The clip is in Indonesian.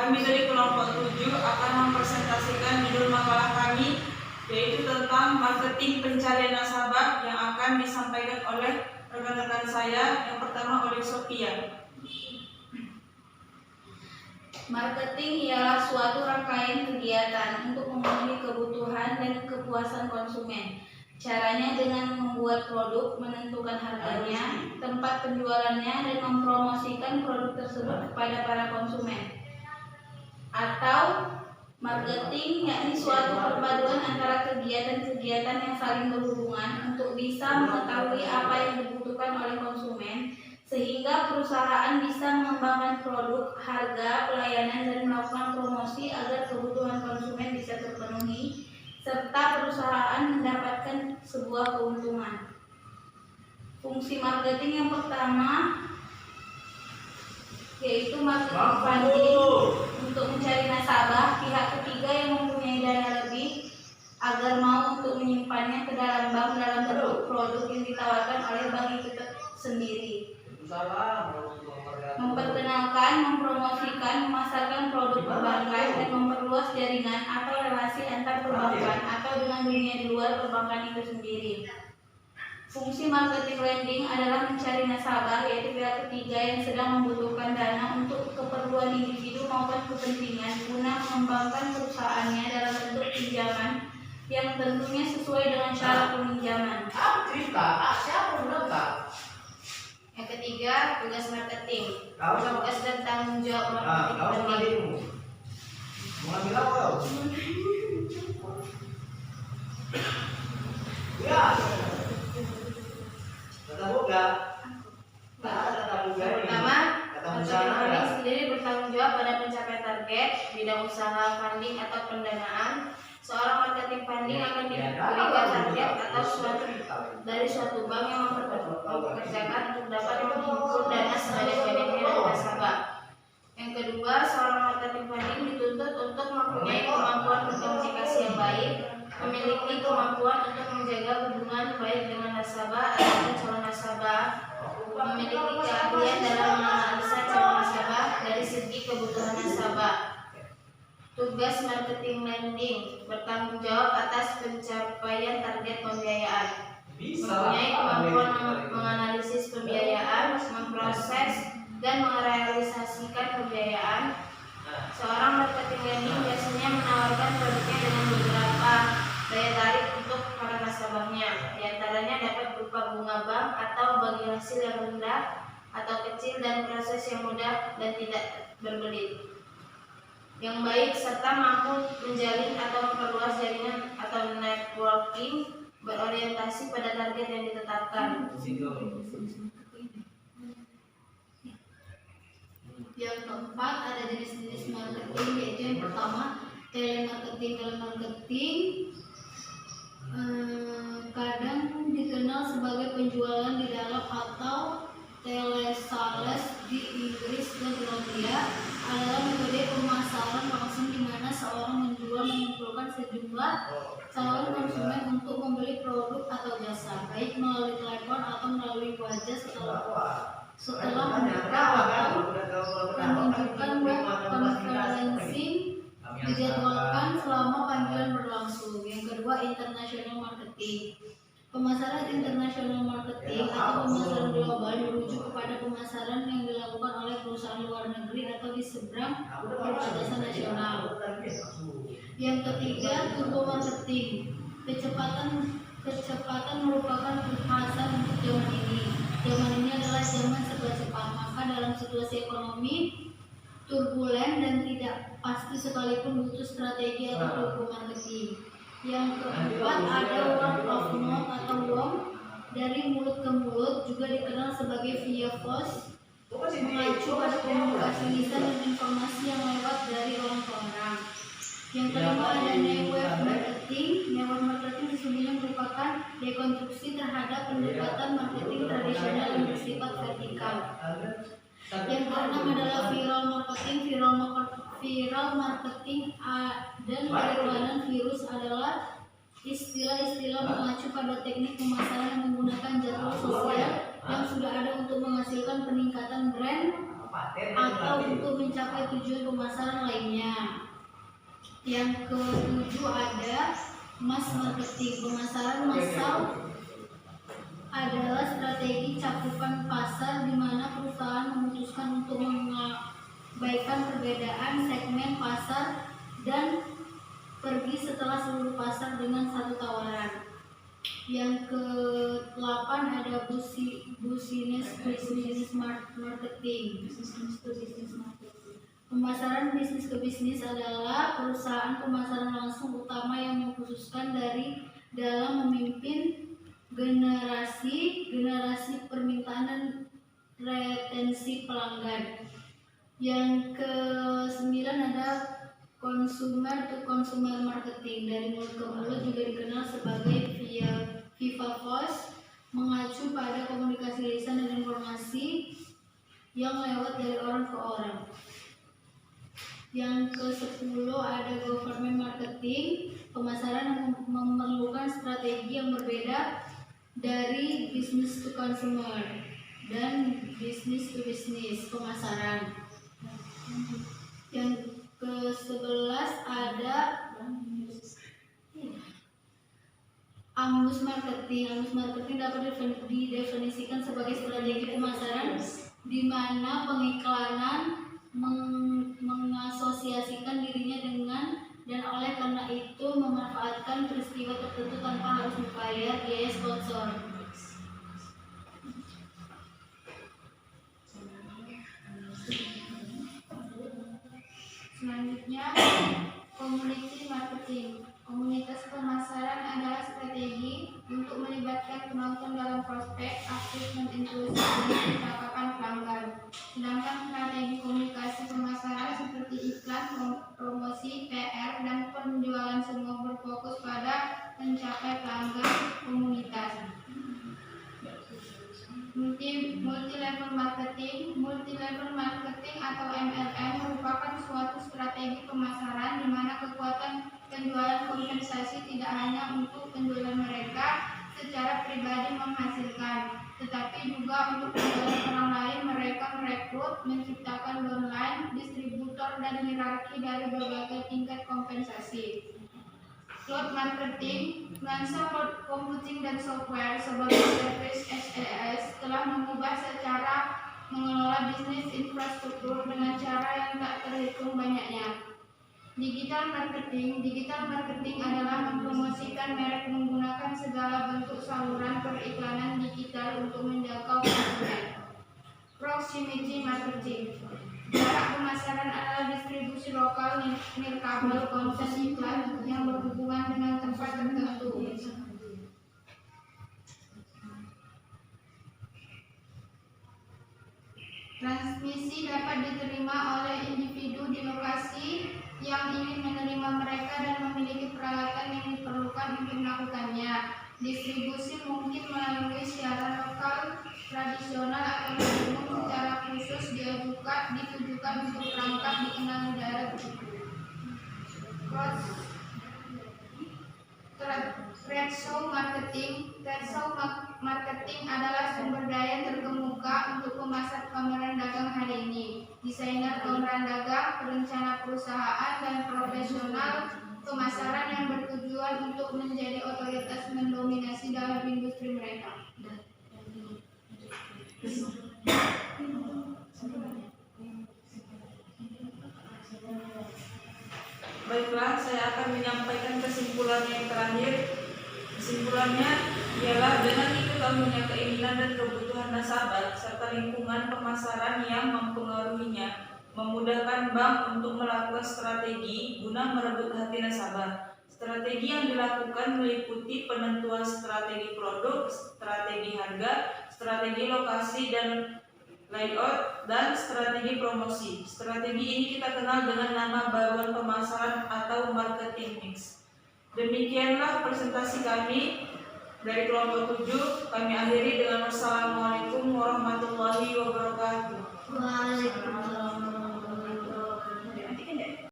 Kami dari kelompok 7 akan mempresentasikan judul makalah kami, yaitu tentang marketing pencarian nasabah yang akan disampaikan oleh rekan-rekan saya. Yang pertama oleh Sophia. Marketing ialah suatu rangkaian kegiatan untuk memenuhi kebutuhan dan kepuasan konsumen. Caranya dengan membuat produk, menentukan harganya, tempat penjualannya, dan mempromosikan produk tersebut kepada para konsumen. Atau marketing yakni suatu perpaduan antara kegiatan-kegiatan yang saling berhubungan untuk bisa mengetahui apa yang dibutuhkan oleh konsumen, sehingga perusahaan bisa mengembangkan produk, harga, pelayanan, dan melakukan promosi agar kebutuhan konsumen bisa terpenuhi, serta perusahaan mendapatkan sebuah keuntungan. Fungsi marketing yang pertama yaitu marketing funding untuk mencari nasabah pihak ketiga yang mempunyai dana lebih agar mau untuk menyimpannya ke dalam bank dalam bentuk produk yang ditawarkan oleh bank itu sendiri. Memperkenalkan, mempromosikan, memasarkan produk perbankan dan memperluas jaringan atau relasi antar perbankan atau dengan dunia di luar perbankan itu sendiri. Fungsi marketing lending adalah mencari nasabah, yaitu pihak ketiga yang sedang membutuhkan dana untuk keperluan individu maupun kepentingan guna mengembangkan perusahaannya dalam bentuk pinjaman yang tentunya sesuai dengan syarat peminjaman. Yang ketiga, tugas marketing. Tugas dan tanggung jawab marketing. Pertama, marketing sendiri bertanggung jawab pada pencapaian target bidang usaha, funding atau pendanaan. Seorang marketing funding akan diberikan target atau dari suatu bank yang mempekerjakan untuk dapat menghimpun dana sebanyak-banyaknya dari nasabah. Yang kedua, seorang marketing funding dituntut untuk mempunyai kemampuan berkomunikasi yang baik, memiliki kemampuan untuk menjaga hubungan baik dengan nasabah atau calon nasabah, memiliki keahlian dalam menganalisa calon nasabah dari segi kebutuhan nasabah. Tugas marketing lending bertanggung jawab atas pencapaian target pembiayaan, mempunyai kemampuan menganalisis pembiayaan, memproses dan merealisasikan pembiayaan. Seorang marketing lending biasanya menawarkan produknya dengan beberapa daya tarik untuk para nasabahnya. Di antaranya dapat berupa bunga bank atau bagi hasil yang rendah atau kecil dan proses yang mudah dan tidak berbelit, yang baik, serta mampu menjalin atau memperluas jaringan atau networking berorientasi pada target yang ditetapkan. Yang keempat, ada jenis-jenis marketing, yaitu yang pertama telemarketing. Telemarketing kadang dikenal sebagai penjualan di dalam atau telesales di Inggris dan Irlandia, adalah metode pemasaran langsung di mana seorang menjual mengumpulkan sejumlah calon konsumen untuk membeli produk atau jasa, baik melalui telepon atau melalui wajah setelah membuka atau menunjukkan web conferencing dijadwalkan selama panggilan berlangsung. Yang kedua, international marketing. Pemasaran internasional marketing atau pemasaran global merujuk kepada pemasaran yang dilakukan oleh perusahaan luar negeri atau di seberang perbatasan nasional. Yang ketiga, turbo marketing. Kecepatan merupakan kekhasan untuk zaman ini. Zaman ini adalah zaman serba cepat, maka dalam situasi ekonomi turbulen dan tidak pasti sekalipun butuh strategi atau turbo marketing. Yang keempat, ada word of mouth atau WOM, dari mulut ke mulut, juga dikenal sebagai via voice, mengacu pada komunikasi lisan dan informasi yang lewat dari orang ke orang. Yang kelima, ada network marketing. Network marketing sesungguhnya merupakan dekonstruksi terhadap pendekatan marketing tradisional yang bersifat vertikal. Yang keenam adalah viral marketing. Viral marketing dan periklanan virus adalah istilah-istilah mengacu pada teknik pemasaran yang menggunakan jadwal sosial yang sudah ada untuk menghasilkan peningkatan brand atau untuk mencapai tujuan pemasaran lainnya. Yang ketujuh ada mass marketing. Pemasaran massal adalah strategi cakupan pasar di mana perusahaan memutuskan untuk mengabaikan perbedaan segmen pasar dan pergi setelah seluruh pasar dengan satu tawaran. Yang ke-8 ada business marketing. Pemasaran bisnis ke bisnis adalah perusahaan pemasaran langsung utama yang mengkhususkan dalam memimpin generasi permintaan dan retensi pelanggan. Yang ke-9 ada consumer to consumer marketing, dari mulut ke mulut, juga dikenal sebagai Viva Voice, mengacu pada komunikasi lisan dan informasi yang lewat dari orang ke orang. Yang ke-10 ada government marketing. Pemasaran memerlukan strategi yang berbeda dari business to consumer dan business to business pemasaran. Yang ke-11 ada ambus marketing. Ambus marketing dapat didefinisikan sebagai strategi pemasaran di mana pengiklanan mengasosiasikan dirinya dengan dan oleh karena itu memanfaatkan peristiwa tertentu tanpa harus membayar biaya sponsor. Selanjutnya, community marketing. Komunitas pemasaran adalah strategi untuk melibatkan penonton dalam prospek, aktif menginklusi dan percakapan pelanggan. Sedangkan strategi komunikasi pemasaran seperti iklan, promosi, PR, dan penjualan semua berfokus pada mencapai pelanggan komunitas. Multi-level marketing atau MLM merupakan suatu strategi pemasaran di mana kekuatan penjualan kompensasi tidak hanya untuk penjualan mereka secara pribadi menghasilkan, tetapi juga untuk penjualan orang lain. Mereka merekrut, menciptakan downline, distributor, dan hierarki dari berbagai tingkat kompensasi. Cloud marketing, nuansa cloud computing dan software sebagai service SaaS telah mengubah secara mengelola bisnis infrastruktur dengan cara yang tak terhitung banyaknya. Digital marketing adalah mempromosikan merek menggunakan segala bentuk saluran periklanan digital untuk menjangkau konsumen. Proximity marketing, jarak pemasaran adalah distribusi lokal nirkabel konten iklan yang berhubungan dengan tempat tertentu. Transmisi dapat diterima oleh individu di lokasi yang ingin menerima mereka dan memiliki peralatan yang diperlukan untuk melakukannya. Distribusi mungkin melalui siaran lokal tradisional atau umum secara khusus ditujukan untuk perangkat dikenal negara tersebut. Trade show marketing adalah sumber daya terkemuka untuk pemasar pameran dagang hari ini. Desainer pameran dagang, perencana perusahaan, dan profesional pemasaran yang bertujuan untuk menjadi otoritas mendominasi dalam industri mereka. Baiklah, saya akan menyampaikan kesimpulan yang terakhir. Kesimpulannya ialah dengan diketahuinya keinginan dan kebutuhan nasabah serta lingkungan pemasaran yang mempengaruhinya, memudahkan bank untuk melakukan strategi guna merebut hati nasabah. Strategi yang dilakukan meliputi penentuan strategi produk, strategi harga, strategi lokasi dan layout, dan strategi promosi. Strategi ini kita kenal dengan nama baruan pemasaran atau marketing mix. Demikianlah presentasi kami dari kelompok 7. Kami akhiri dengan wassalamualaikum warahmatullahi wabarakatuh. Waalaikumsalam.